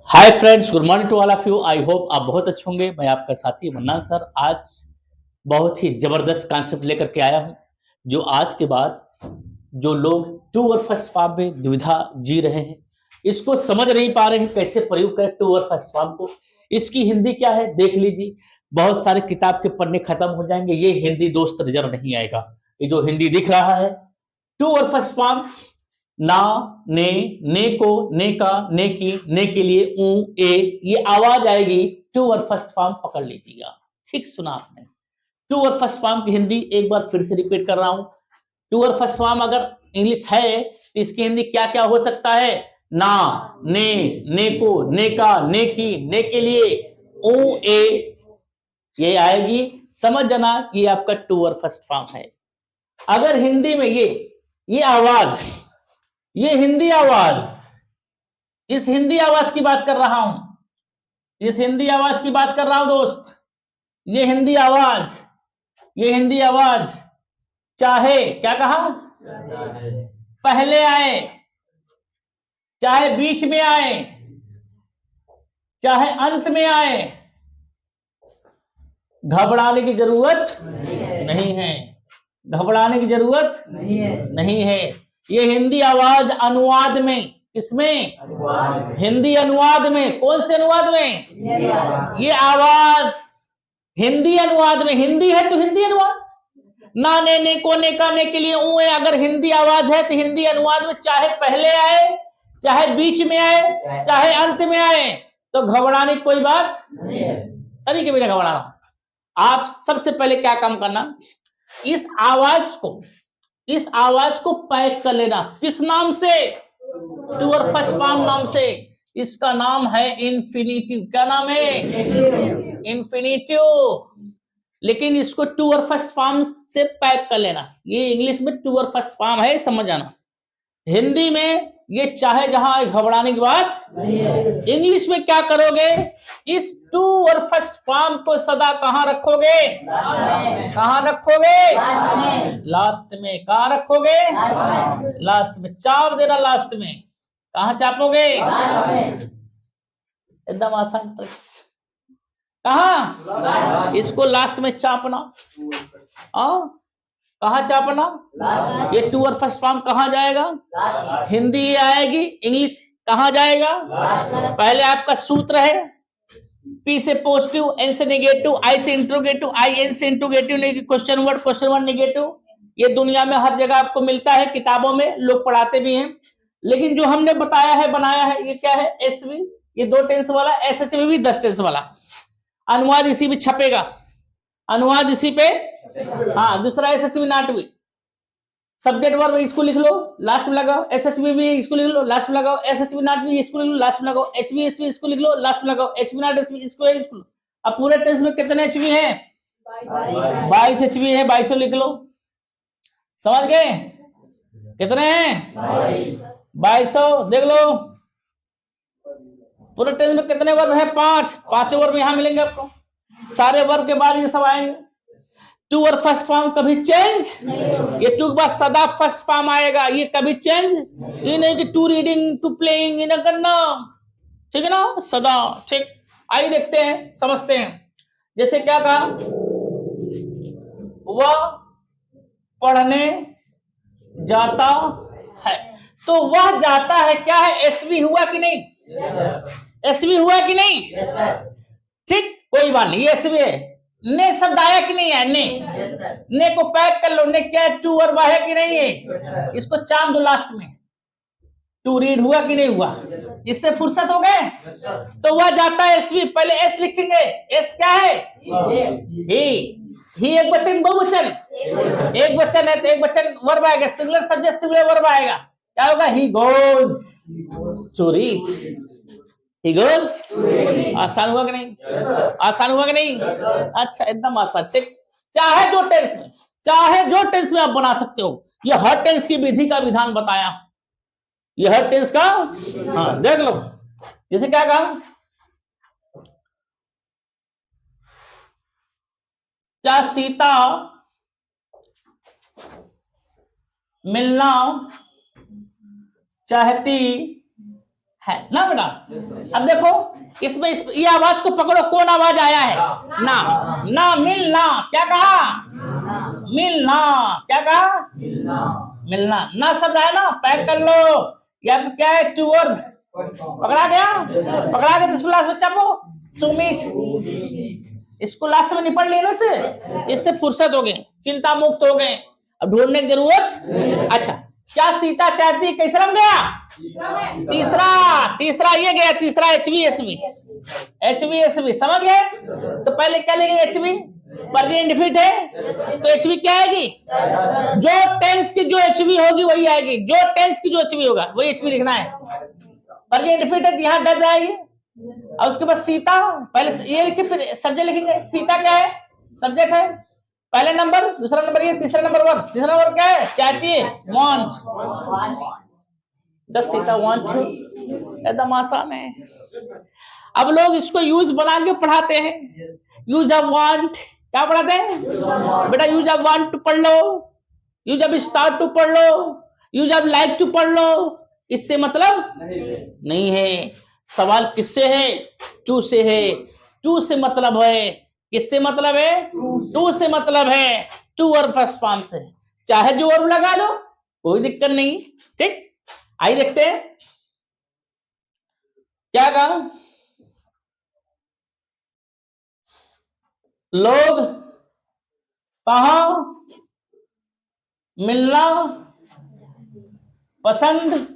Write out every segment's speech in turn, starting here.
Hi friends, good morning to all of you. I hope आप बहुत अच्छे होंगे। मैं आपका साथी मन्नान सर आज बहुत ही जबरदस्त कॉन्सेप्ट लेकर के आया हूं, जो आज के बाद जो लोग टू और फर्स्ट फॉर्म में दुविधा जी रहे हैं, इसको समझ नहीं पा रहे हैं कैसे प्रयोग करें टू और फर्स्ट फॉर्म को। इसकी हिंदी क्या है देख लीजिए। बहुत सारे किताब के पन्ने खत्म हो जाएंगे, ये हिंदी दोस्त नजर नहीं आएगा। ये जो हिंदी दिख रहा है टू और फर्स्ट फॉर्म, ना, ने को, ने का, ने की, ने के लिए ऊ, ए, ये आवाज आएगी। टू और फर्स्ट फॉर्म पकड़ लीजिएगा। ठीक सुना आपने। टू और फर्स्ट फॉर्म की हिंदी एक बार फिर से रिपीट कर रहा हूं। टू और फर्स्ट फॉर्म अगर इंग्लिश है तो इसकी हिंदी क्या क्या हो सकता है? ना, ने को, ने का, ने की, ने के लिए ऊ, ए, ये आएगी। समझ जाना कि आपका टू और फर्स्ट फॉर्म है। अगर हिंदी में ये आवाज, ये हिंदी आवाज, इस हिंदी आवाज की बात कर रहा हूं, इस हिंदी आवाज की बात कर रहा हूं दोस्त। ये हिंदी आवाज, ये हिंदी आवाज चाहे क्या कहा, पहले आए, चाहे बीच में आए, चाहे अंत में आए, घबराने की जरूरत नहीं है। घबराने की जरूरत नहीं है। ये हिंदी आवाज अनुवाद में, किसमें? हिंदी अनुवाद में। कौन से अनुवाद में? ये आवाज हिंदी अनुवाद में। हिंदी है तो हिंदी अनुवाद। ना, ने को, ने का, ने के लिए ऊ है। अगर हिंदी आवाज है तो हिंदी अनुवाद में चाहे पहले आए, चाहे बीच में आए, चाहे अंत में आए, तो घबराने की कोई बात नहीं है। तरीके भी नहीं घबराना। आप सबसे पहले क्या काम करना, इस आवाज को पैक कर लेना। किस नाम से? टू और फर्स्ट फॉर्म नाम से। इसका नाम है इन्फिनिटिव। क्या नाम है? इन्फिनिटिव। लेकिन इसको टू और फर्स्ट फॉर्म से पैक कर लेना। ये इंग्लिश में टू और फर्स्ट फॉर्म है, समझ आना। हिंदी में ये चाहे जहां घबराने की बात नहीं है। इंग्लिश में क्या करोगे, इस टू और फर्स्ट फॉर्म को सदा कहां रखोगे? कहां रखोगे? लास्ट में। कहां रखोगे? लास्ट में। चाप देना लास्ट में। कहां चापोगे? एकदम आसान ट्रिक्स। कहा? इसको लास्ट में चापना। कहा चापना? ये टू और फर्स्ट फॉर्म कहां जाएगा? हिंदी ये आएगी, इंग्लिश कहां जाएगा? पहले आपका सूत्र है, पी से पॉजिटिव, एन से नेगेटिव, आई से इंट्रोगेटिव, आई एन से इंट्रोगेटिव, क्वेश्चन वर्ड नेगेटिव। ये दुनिया में हर जगह आपको मिलता है, किताबों में लोग पढ़ाते भी हैं। लेकिन जो हमने बताया है, बनाया है, ये क्या है? एसवी। ये 2 टेंस वाला, एसएचवी भी 10 टेंस वाला। अनुवाद इसी पे छपेगा। अनुवाद इसी पे। हाँ, दूसरा एसएचवी नॉट भी। सब्जेक्ट वर्ब इसको लिख लो, लास्ट में लगाओ। एसएचवी भी इसको लिख लो, लास्ट में लगाओ। एसएचवी नॉट भी इसको लिख लो, लास्ट में लगाओ। एचवी एसवी इसको लिख लो, लास्ट में लगाओ। एचवी नॉट एचवी इसको लो। अब पूरे टेंस में कितने एचवी हैं? 22 एचवी है। 22 लिख लो। समझ गए? कितने हैं? 22 देख लो। पूरे टेंस में कितने वर्ब है? 5। 5 वर्ब यहां मिलेंगे आपको। सारे वर्ब के बाद ये सब आएंगे। टू और फर्स्ट फॉर्म कभी चेंज नहीं। ये टू के बाद सदा फर्स्ट फॉर्म आएगा, ये कभी चेंज ये नहीं कि टू रीडिंग, टू प्लेइंग, ये ना करना। ठीक है ना? सदा। ठीक, आइए देखते हैं, समझते हैं। जैसे क्या कहा, वह पढ़ने जाता है, तो वह जाता है क्या है? एसवी हुआ कि नहीं? एसवी हुआ कि नहीं? ठीक, कोई बात नहीं, एसवी है। ने शब्द आया कि नहीं है? ने को पैक कर लो। ने क्या है? टू वर्ब है कि नहीं है? इसको चाप दो लास्ट में। टू रीड हुआ कि नहीं हुआ? इससे फुर्सत हो गए। तो वह जाता है, एसवी। पहले एस लिखेंगे। एस क्या है? ही एक वचन, बहुवचन? एक वचन है तो एक वचन वर्ब आएगा। सिंगुलर सब्जेक्ट, सिंगुलर वर्ब आएगा। क्या होगा? He goes to read. He goes? आसान हुआ कि नहीं? आसान हुआ कि नहीं? अच्छा, एकदम आसान। ठीक, चाहे जो टेंस में आप बना सकते हो। ये हर टेंस की विधि का विधान बताया। ये हर टेंस का। हाँ, देख लो। जैसे क्या कहा, क्या सीता मिलना चाहती है ना बेटा। अब देखो इसमें ये आवाज को पकड़ो, कौन आवाज आया है? ना। ना मिलना, क्या कहा? मिलना, क्या कहा? मिलना। ना शब्द है ना, पैक कर लो। या क्या है? टू वर्ब पकड़ा गया, पकड़ा गया तो इसको लास्ट में चापो, टू मीट। इसको लास्ट में निपट लेने से इससे फुर्सत हो गए, चिंता मुक्त हो गए, अब ढूंढने की जरूरत। अच्छा, क्या सीता चाहती? कैसा नाम गया? तीसरा ये गया, तीसरा HVSV। HVSV समझ गए? तो पहले क्या लेंगे? HV प्रेजेंट इंडेफिनिट है तो HV क्या आएगी? जो टेंस की जो HV होगी वही आएगी, जो टेंस की जो HV होगा वही HV लिखना है। प्रेजेंट इंडेफिनिट यहाँ डज आएगी, और उसके बाद सीता, पहले ये लिखे फिर सब्जेक्ट लिखेंगे। सीता क्या है? सब्जेक्ट है, पहले नंबर, दूसरा नंबर ये, तीसरा नंबर वर्ब। तीसरा नंबर क्या है? चाहती है, want. The Sita want to, एकदम आसान है। अब लोग इसको यूज बना के पढ़ाते हैं, यूज ऑफ वांट। क्या पढ़ाते हैं बेटा? यूज ऑफ वांट टू पढ़ लो, यूज ऑफ स्टार्ट टू पढ़ लो, यूज ऑफ लाइक टू पढ़ लो। इससे मतलब नहीं है। सवाल किससे है? टू से है। टू से मतलब है, किससे मतलब है? टू से मतलब है, टू और फर्स्ट फॉर्म से। चाहे जो वर्ब लगा दो, कोई दिक्कत नहीं। ठीक, आइए देखते हैं क्या कहा। लोग कहां मिलना पसंद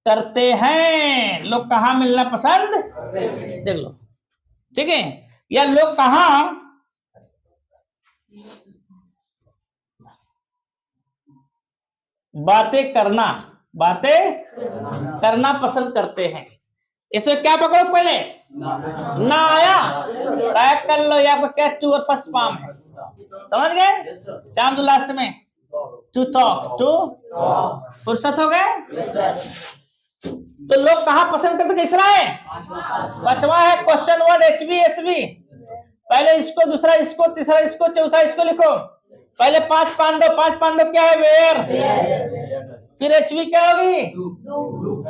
करते हैं? लोग कहां मिलना पसंद, देख लो, ठीक है। या लोग कहां बातें करना पसंद करते हैं? इसमें क्या पकड़ो? पहले ना आया, पैक कर लो। यहाँ पर क्या? टू और फर्स्ट फॉर्म है, समझ गए? चाम तो लास्ट में टू टॉक, टू फुर्सत हो गए। तो लोग कहां पसंद करते? कैसा है? पांचवा है क्वेश्चन वर्ड HVSV। पहले इसको, दूसरा इसको, तीसरा इसको, चौथा इसको लिखो। पहले पांच पांडव क्या है? वेयर। फिर HV क्या होगी?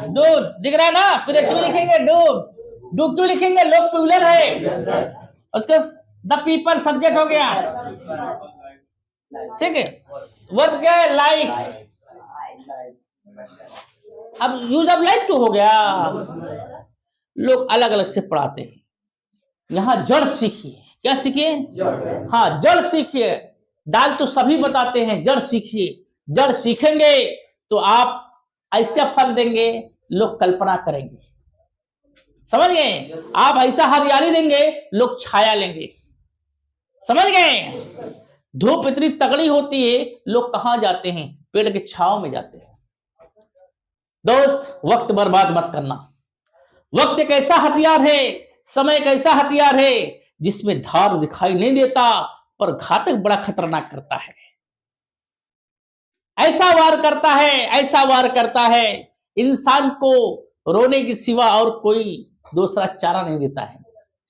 दूध, दिख रहा है ना? फिर HV लिखेंगे डू क्यों लिखेंगे? लोग प्लूरल है, उसका द पीपल सब्जेक्ट हो गया, ठीक है। वर्ब क्या है? लाइक। अब यूज ऑफ लाइक टू हो गया। लोग अलग अलग से पढ़ाते हैं। यहां जड़ सीखिए। क्या सीखिए? हाँ, जड़ सीखिए। दाल तो सभी बताते हैं, जड़ सीखिए। जड़ सीखेंगे तो आप ऐसा फल देंगे, लोग कल्पना करेंगे। समझ गए? आप ऐसा हरियाली देंगे, लोग छाया लेंगे। समझ गए? धूप इतनी तगड़ी होती है, लोग कहां जाते हैं? पेड़ के छांव में जाते हैं। दोस्त, वक्त बर्बाद मत करना। वक्त एक ऐसा हथियार है, समय एक ऐसा हथियार है जिसमें धार दिखाई नहीं देता, पर घातक बड़ा खतरनाक करता है। ऐसा वार करता है, इंसान को रोने की सिवा और कोई दूसरा चारा नहीं देता है।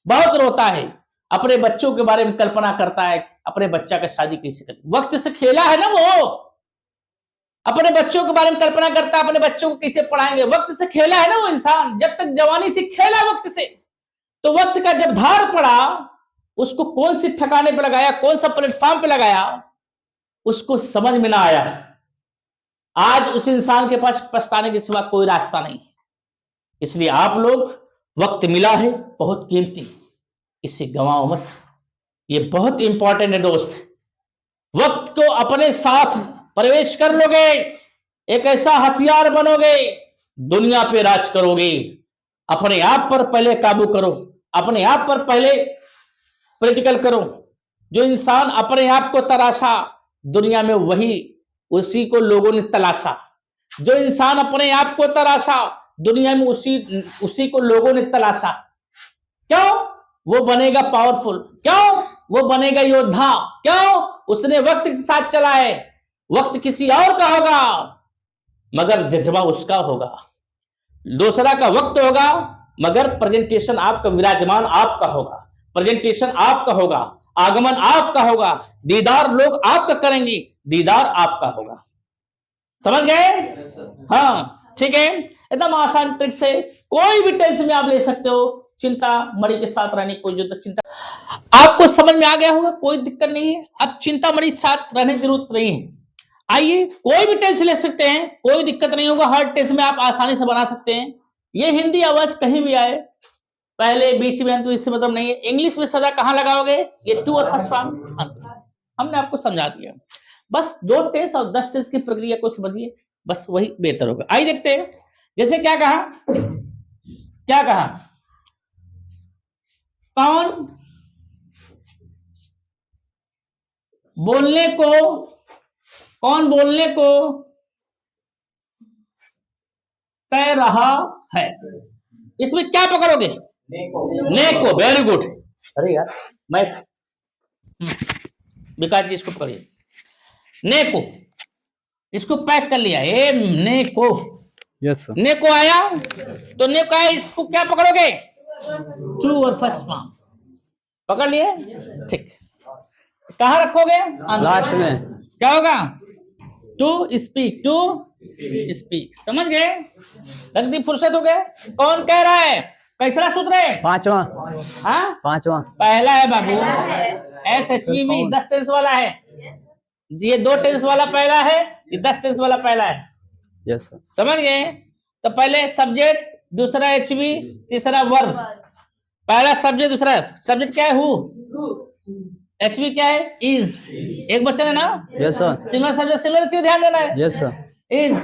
बहुत रोता है, अपने बच्चों के बारे में कल्पना करता है, अपने बच्चा का शादी कैसे करें। वक्त से खेला है ना वो, अपने बच्चों के बारे में कल्पना करता है, अपने बच्चों को कैसे पढ़ाएंगे। वक्त से खेला है ना वो इंसान, जब तक जवानी थी खेला वक्त से। तो वक्त का जब धार पड़ा, उसको कौन सी ठिकाने पे लगाया, कौन सा प्लेटफॉर्म पे लगाया, उसको समझ में ना आया। आज उस इंसान के पास पछताने के सिवा कोई रास्ता नहीं। इसलिए आप लोग, वक्त मिला है बहुत कीमती, इसे गंवाओ मत। ये बहुत इंपॉर्टेंट है दोस्त। वक्त को अपने साथ प्रवेश कर लोगे, एक ऐसा हथियार बनोगे, दुनिया पे राज करोगे। अपने आप पर पहले काबू करो, अपने आप पर पहले प्रैक्टिकल करो। जो इंसान अपने आप को तराशा, दुनिया में वही उसी को लोगों ने तलाशा। जो इंसान अपने आप को तराशा, दुनिया में उसी को लोगों ने तलाशा। क्यों? वो बनेगा पावरफुल। क्यों? वो बनेगा योद्धा। क्यों? उसने वक्त के साथ चला है। वक्त किसी और का होगा, मगर जज्बा उसका होगा। दूसरा का वक्त होगा, मगर प्रेजेंटेशन आपका, विराजमान आपका होगा, प्रेजेंटेशन आपका होगा, आगमन आपका होगा, दीदार लोग आपका करेंगे, दीदार आपका होगा। समझ गए? हाँ, ठीक है, एकदम आसान ट्रिक से कोई भी टेंस में आप ले सकते हो, चिंता मणि के साथ रहने की कोई जरूरत, चिंता आपको समझ में आ गया होगा, कोई दिक्कत नहीं है, अब चिंता मणि साथ रहने की जरूरत नहीं है। आइए कोई भी टेंस ले सकते हैं, कोई दिक्कत नहीं होगा, हर टेंस में आप आसानी से बना सकते हैं। ये हिंदी आवाज कहीं भी आए, पहले बीच में अंत में इससे मतलब नहीं है। इंग्लिश में सदा कहां लगाओगे, ये टू और फर्स्ट फॉर्म, हमने आपको समझा दिया। बस 2 टेंस और 10 टेंस की प्रक्रिया को समझिए, बस वही बेहतर होगा। आइए देखते हैं, जैसे क्या कहा, कौन बोलने को कह रहा है, इसमें क्या पकड़ोगे, ने को, वेरी गुड। अरे यार मैं विकास जी इसको पकड़िए, ने को, इसको पैक कर लिया, ए ने को, यस सर। ने को आया, तो ने को आया, इसको क्या पकड़ोगे, टू और फर्स्ट फॉर्म पकड़ लिए, ठीक। कहां रखोगे, लास्ट में क्या होगा, टू स्पीक, समझ गए, रख दी, फुर्सत हो गए। कौन कह रहा है, कैसा सूत्र है, 5वां, हाँ 5वां पहला है बाबू, SHVV 10 टेंस वाला है, ये 2 टेंस वाला पहला है, ये 10 टेंस वाला पहला है, यस सर। समझ गए। तो पहले सब्जेक्ट, दूसरा HV, तीसरा वर्ब, पहला सब्जेक्ट, दूसरा सब्जेक्ट क्या है, हु, HV क्या है, इज, एक वचन है ना, yes sir. Similar subject similar चीज ध्यान देना है, यस सर। इज,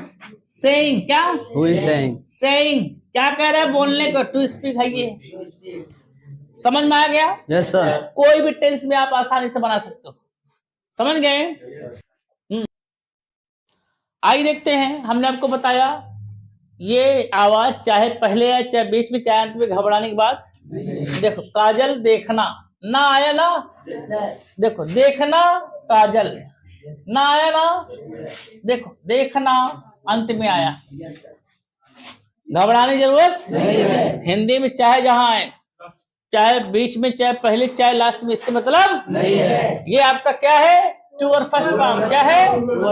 सेइंग क्या, हु इज सेइंग क्या कह रहा है, बोलने को, टू स्पीक है ये, समझ में आ गया। Yes sir. कोई भी टेंस में आप आसानी से बना सकते हो, समझ गए। आइए देखते हैं, हमने आपको बताया ये आवाज चाहे पहले है चाहे बीच में चाहे अंत में, घबराने के बाद देखो, काजल देखना, ना आया ना, देखो देखना काजल, ना आया ना, देखो देखना अंत में आया, घबराने की जरूरत नहीं है। हिंदी में चाहे जहां है, चाहे बीच में, चाहे पहले, चाहे लास्ट में, इससे मतलब नहीं है। ये आपका क्या है, टू और फर्स्ट फॉर्म, क्या है, टू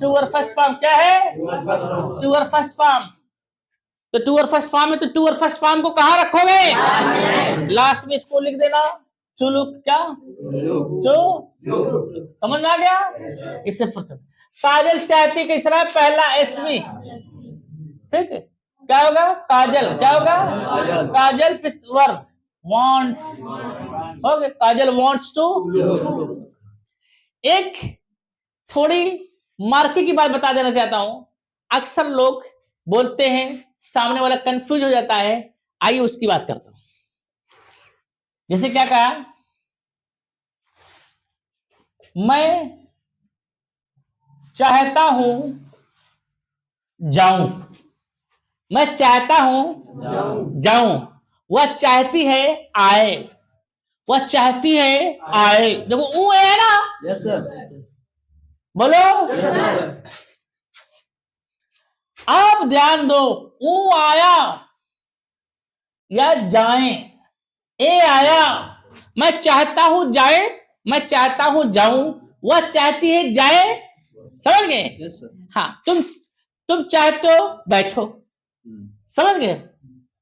और फर्स्ट फॉर्म, क्या है, टू और फर्स्ट फॉर्म। तो टू और फर्स्ट फॉर्म है, तो टू और फर्स्ट फॉर्म को कहां रखोगे, लास्ट में इसको लिख देना, चुलू क्या, जो, समझ में आ गया, इससे फुर्सत। काजल चाहती किसरा है, पहला SV, ठीक है, क्या होगा, काजल, क्या होगा, Kajal verb, wants, okay, Kajal wants to। एक थोड़ी मार्के की बात बता देना चाहता हूं, अक्सर लोग बोलते हैं, सामने वाला कंफ्यूज हो जाता है, आइए उसकी बात करता हूं। जैसे क्या कहा, मैं चाहता हूं जाऊं, मैं चाहता हूं जाऊं, वह चाहती है आए, वह चाहती है आए, देखो ऊ है ना, यस सर। बोलो, यस सर। आप ध्यान दो, ऊ आया या जाएं, ए आया, मैं चाहता हूं जाए, मैं चाहता हूं जाऊं, वह चाहती है जाए, समझ गए। Yes sir. हाँ, तुम चाहते हो बैठो, समझ गए,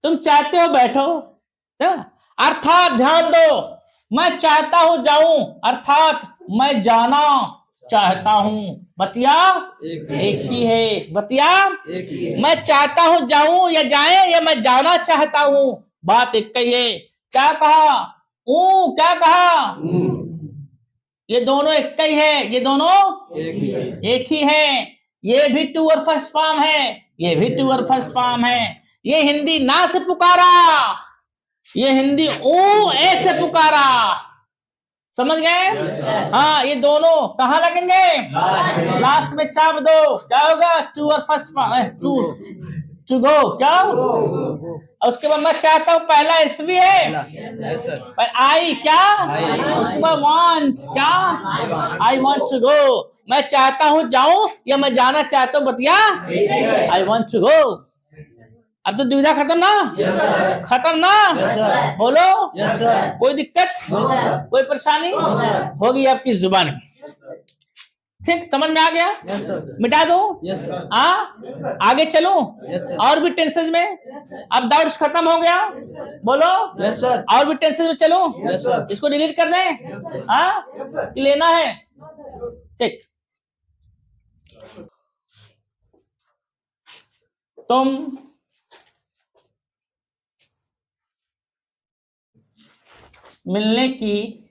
तुम चाहते हो बैठो, अर्थात ध्यान दो, मैं चाहता हूं जाऊं, अर्थात मैं जाना चाहता हूं, बतिया एक ही है, बतिया एक ही है। मैं चाहता हूं जाऊं या जाए, या मैं जाना चाहता हूं, बात एक ही है। क्या कहा, क्या कहा, ये दोनों एक ही है, ये दोनों एक ही है। ये भी टू और फर्स्ट फॉर्म है, ये भी टू और फर्स्ट फॉर्म है। ये हिंदी ना से पुकारा, ये हिंदी ओ ए से पुकारा, समझ गए। हाँ, ये दोनों कहाँ लगेंगे, लास्ट में चाप दो, क्या होगा, टू और फर्स्ट फॉर्म, टू गो, क्या, और उसके बाद मैं चाहता हूँ, पहला SV है, पर आई क्या, उसके बाद वांट क्या, आई वांट टू गो, मैं चाहता हूँ जाऊं या मैं जाना चाहता हूँ, बतिया आई वांट टू गो। अब तो दुविधा खत्म ना, खत्म ना, बोलो, कोई दिक्कत, कोई परेशानी होगी आपकी जुबान में। ठीक, समझ में आ गया? Yes, sir. मिटा दो? Yes, sir. हाँ, आगे चलो? Yes, sir. और भी टेंसेस में? अब डाउट्स खत्म हो गया? बोलो? Yes, sir. और भी टेंसेस में चलो? Yes, sir. इसको डिलीट कर दें? हाँ, लेना है? ठीक। तुम मिलने की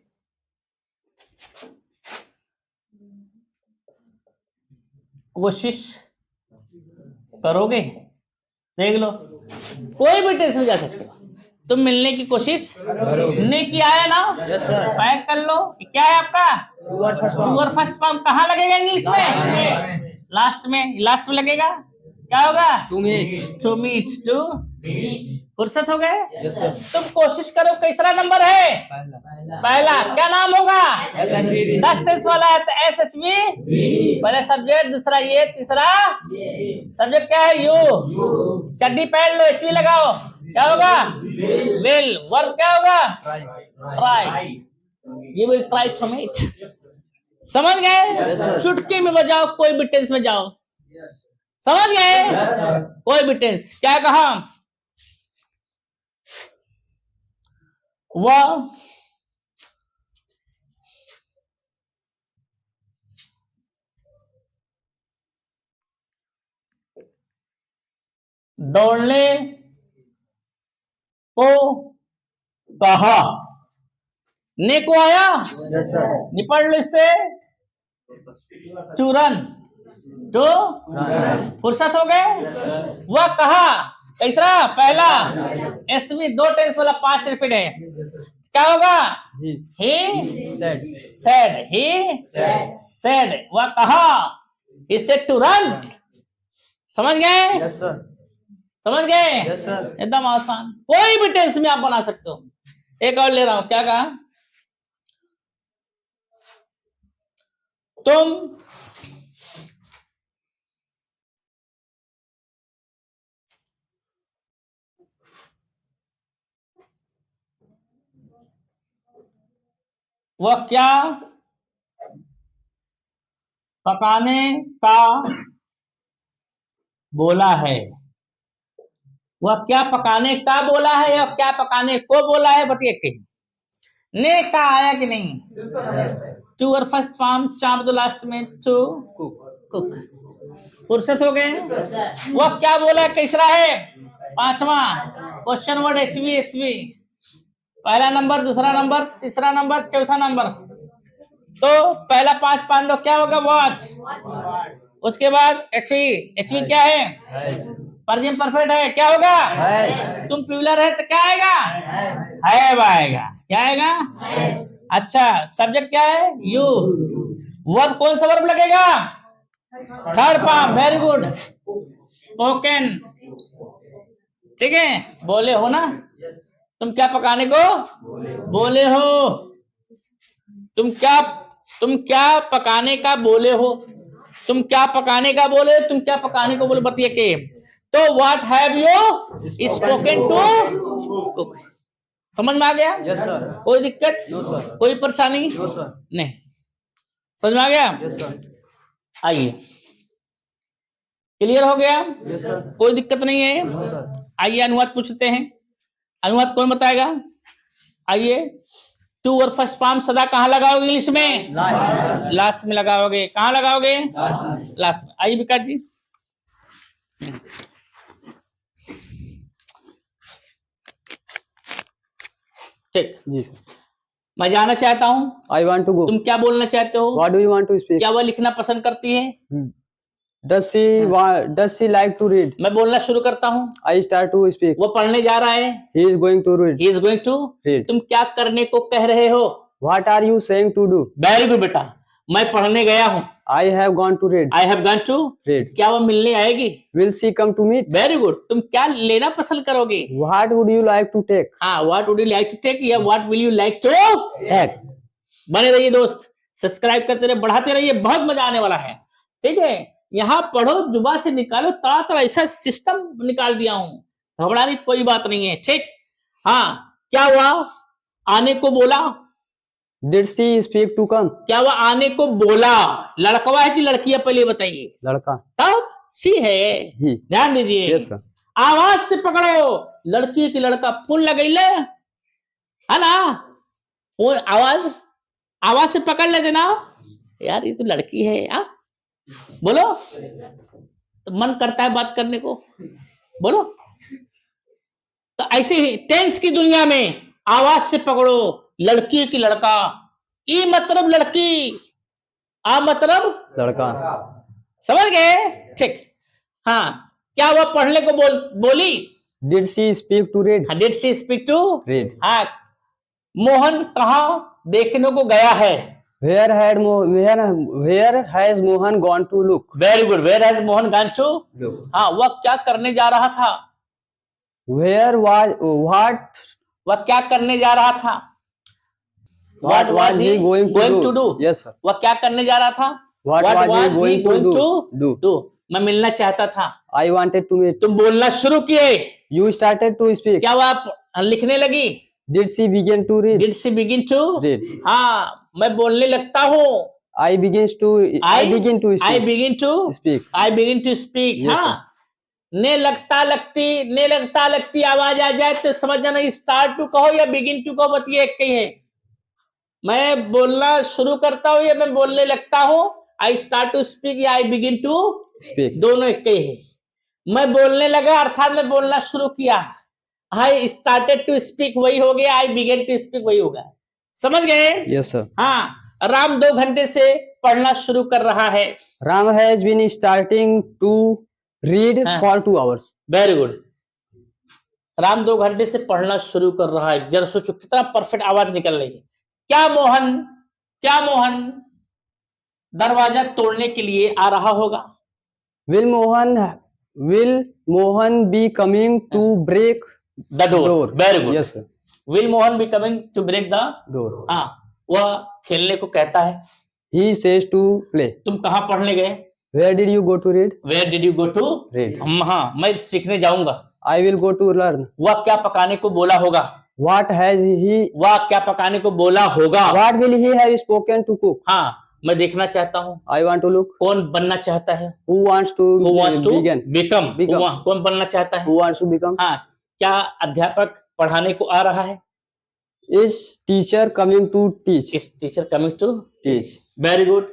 कोशिश करोगे? देख लो, कोई भी टेंस में जा सकते हो। तुम मिलने की कोशिश ने किया है ना? Yes, sir. पैक कर लो। क्या है आपका? True or फर्स्ट फॉर्म कहाँ लगेगा इंग्लिश में? लास्ट में लगेगा। क्या होगा? To meet. टू मीट, टू फुर्सत हो गए? Yes, sir. तुम कोशिश करो। कैसा नंबर है? पहला। क्या नाम होगा? SHV. 10 टेंस वाला है तो SHV। पहले सब्जेक्ट, दूसरा ये, तीसरा सब्जेक्ट क्या है? यू। चड्डी पहन लो, HV लगाओ। क्या होगा? विल। वर्ब क्या होगा? ट्राई। ये विल ट्राई टू मीट। समझ गए? चुटकी में बजाओ, कोई भी टेंस में जाओ। समझ गए? कोई भी टेंस। क्या कहा? वह दौड़ने को कहा। ने को आया? Yes, sir. निपट लो इससे। चूरन, तो फुर्सत हो गए? वह कहा। कैसा? पहला एसवी, 2 टेंस वाला पास्ट रिपीट है। क्या होगा? ही Said. Said, he said. वह कहा, ही सेड टू रन। समझ गए? Yes, sir. समझ गए? Yes, sir. एकदम आसान। कोई भी टेंस में आप बना सकते हो। एक और ले रहा हूं। क्या कहा? तुम वह क्या पकाने का बोला है? वह क्या पकाने का बोला है या क्या पकाने को बोला है? बताइए कहीं ने का आया कि नहीं? टू और फर्स्ट फॉर्म, चाप दो लास्ट में, टू कुक। फुर्सत हो गए? वह क्या बोला? कैसा है? 5वां क्वेश्चन वर्ड HV, SV। पहला नंबर, दूसरा नंबर, तीसरा नंबर, चौथा नंबर। तो पहला 5 पांडव क्या होगा? वॉच। उसके बाद HV क्या है? प्रेजेंट परफेक्ट है। क्या होगा? तुम प्लूरल है तो क्या आएगा? हैव आएगा। क्या आएगा? अच्छा, सब्जेक्ट क्या है? यू। वर्ब कौन सा वर्ब लगेगा? Third form. Very good. Spoken. ठीक है, बोले हो ना? तुम क्या पकाने को बोले हो? तुम क्या पकाने का बोले हो? तुम क्या पकाने का बोले? तुम क्या पकाने को बोले? बताइए के। तो what have you spoken to cook? समझ में आ गया? Yes, sir. कोई दिक्कत? No, sir. कोई परेशानी? No, sir. नहीं। समझ में आ गया? Yes, sir. आइए, क्लियर हो गया? Yes, sir. कोई दिक्कत नहीं है? No, sir. आइए अनुवाद पूछते हैं। अनुवाद कौन बताएगा? आइए। टू और फर्स्ट फॉर्म सदा कहाँ लगाओगे इंग्लिश में? लास्ट में लगाओगे। कहाँ लगाओगे? लास्ट में। आइए विकास जी। ठीक जी सर। मैं जाना चाहता हूँ। I want to go. तुम क्या बोलना चाहते हो? What do you want to speak? क्या वह लिखना पसंद करती है? Does she like to read? मैं बोलना शुरू करता हूँ। I start to speak. वो पढ़ने जा रहा है। He is going to read. He is going to Read. तुम क्या करने को कह रहे हो? What are you saying to do? Very good बेटा। मैं पढ़ने गया हूँ। I have gone to read. I have gone to Read. क्या वो मिलने आएगी? Will she come to meet? Very good. तुम क्या लेना पसंद करोगे? What would you like to take? हाँ, what would you like to take या what will you like to Take. बने रहिए दोस्त, सब्सक्राइब करते रहिए, बढ़ाते रहिए, बहुत मजा आने वाला है। ठीक है, यहाँ पढ़ो, जुबान से निकालो, तरह तरह ऐसा सिस्टम निकाल दिया हूँ, घबराने की कोई बात नहीं है। ठीक, हाँ, क्या हुआ? आने को बोला, Did she speak to come? क्या वह आने को बोला? लड़कवा है कि लड़की है, पहले बताइए। लड़का। तब सी है, He. ध्यान दीजिए। Yes sir. आवाज से पकड़ो, लड़की की लड़का, फोन लगैले है ना, फोन आवाज से पकड़ लेते ना, यार ये तो लड़की है। बोलो, तो मन करता है बात करने को, बोलो। तो ऐसे ही टेंस की दुनिया में आवाज से पकड़ो, लड़की की लड़का, ई मतलब लड़की, आ मतलब लड़का। समझ गए? ठीक। हाँ, क्या वह पढ़ने को बोली? Did she speak to read? Did she speak to Read. हाँ। मोहन कहाँ देखने को गया है? Where has Mohan gone to look? Very good, where has Mohan gone to Look. हाँ, वह क्या करने जा रहा था? What वह क्या करने जा रहा था? What was he going to do? Yes sir. वह क्या करने जा रहा था? What was he going to do? मैं मिलना चाहता था। I wanted to meet. तुम बोलना शुरू किए। You started to speak. क्या वह लिखने लगी? Did she begin to read? Did she begin to Read. हाँ, मैं बोलने लगता हूँ। I begin to speak. I begin to speak. Yes, हाँ, ने लगता लगती आवाज आ जाए तो समझ जाना स्टार्ट टू कहो या बिगिन टू कहो, बतिए एक ही है। मैं बोलना शुरू करता हूँ या मैं बोलने लगता हूँ, आई स्टार्ट टू स्पीक या आई बिगिन टू Speak. दोनों एक ही है। मैं बोलने लगा अर्थात मैं बोलना शुरू किया, आई स्टार्टेड टू स्पीक वही हो गया, आई बिगेन टू स्पीक वही होगा। समझ गए? Yes sir. हाँ, राम 2 घंटे से पढ़ना शुरू कर रहा है। Ram has been starting to read हाँ। for 2 hours. Very good. Ram 2 घंटे से पढ़ना शुरू कर रहा है। जरा सोचो कितना परफेक्ट आवाज निकल रही है। क्या मोहन दरवाजा तोड़ने के लिए आ रहा होगा? Will Mohan be coming to break the door. door? Very good. Yes sir. Will Mohan be coming to break the Door. हाँ, वह खेलने को कहता है। He says to play. तुम कहाँ पढ़ने गए? Where did you go to read? Where did you go to Read. हाँ, मैं सीखने जाऊंगा। I will go to learn. वह क्या पकाने को बोला होगा? What क्या पकाने को बोला होगा? What will he have spoken to cook? हाँ, मैं देखना चाहता हूँ। I want to look. कौन बनना चाहता है? Who wants to begin? Become. Become. कौन बनना चाहता है? Who wants to become? हाँ, क्या अध्यापक पढ़ाने को आ रहा है? Is teacher coming to teach? Is teacher coming to Teach. Very good,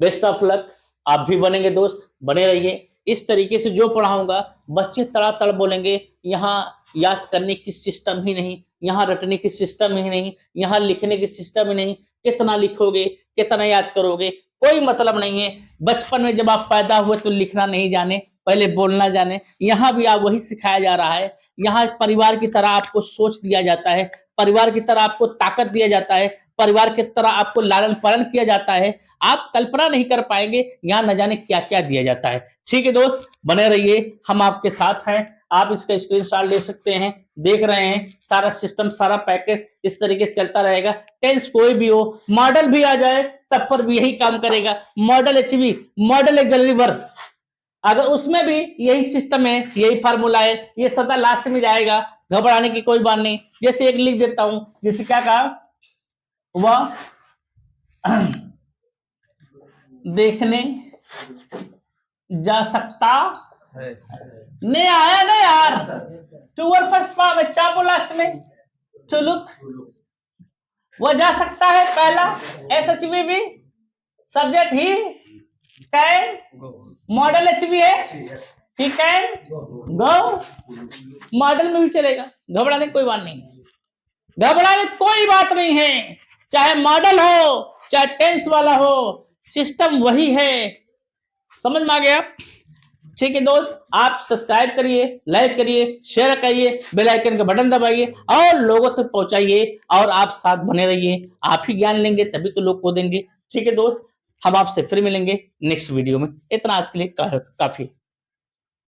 best of luck. आप भी बनेंगे दोस्त, बने रहिए। इस तरीके से जो पढ़ाऊंगा बच्चे तड़ातड़ बोलेंगे। यहाँ याद करने की सिस्टम ही नहीं, यहाँ रटने की सिस्टम ही नहीं, यहाँ लिखने की सिस्टम ही नहीं। कितना लिखोगे, कितना याद करोगे, कोई मतलब नहीं है। बचपन में जब आप पैदा हुए तो लिखना नहीं जाने, पहले बोलना जाने। यहाँ भी आप वही सिखाया जा रहा है। यहाँ परिवार की तरह आपको सोच दिया जाता है, परिवार की तरह आपको ताकत दिया जाता है, परिवार की तरह आपको लालन पालन किया जाता है। आप कल्पना नहीं कर पाएंगे यहाँ न जाने क्या क्या दिया जाता है। ठीक है दोस्त, बने रहिए, हम आपके साथ हैं। आप इसका स्क्रीनशॉट ले सकते हैं। देख रहे हैं सारा सिस्टम, सारा पैकेज इस तरीके से चलता रहेगा। टेंस कोई भी हो, मॉडल भी आ जाए तब पर भी यही काम करेगा। Model HV, model axillary verb, अगर उसमें भी यही सिस्टम है, यही फार्मूला है, ये सदा लास्ट में जाएगा। घबराने की कोई बात नहीं। जैसे एक लिख देता हूं, जैसे क्या कहा, वह देखने जा सकता नहीं आया ना यार, टू और फर्स्ट फॉर्म है, चापो लास्ट में, टू लुक। वह जा सकता है पहला, एसएचवी भी, subject he, can, model HV है, ही कैन गो, मॉडल में भी चलेगा। घबराने की कोई बात नहीं है, घबराने की कोई बात नहीं है। चाहे मॉडल हो, चाहे टेंस वाला हो, सिस्टम वही है। समझ में आ गया? ठीक है दोस्त, आप सब्सक्राइब करिए, लाइक करिए, शेयर करिए, बेल आइकन का बटन दबाइए और लोगों तक पहुंचाइए। और आप साथ बने रहिए, आप ही ज्ञान लेंगे तभी तो लोग को देंगे। ठीक है दोस्त, हम आपसे फिर मिलेंगे नेक्स्ट वीडियो में। इतना आज के लिए काफी।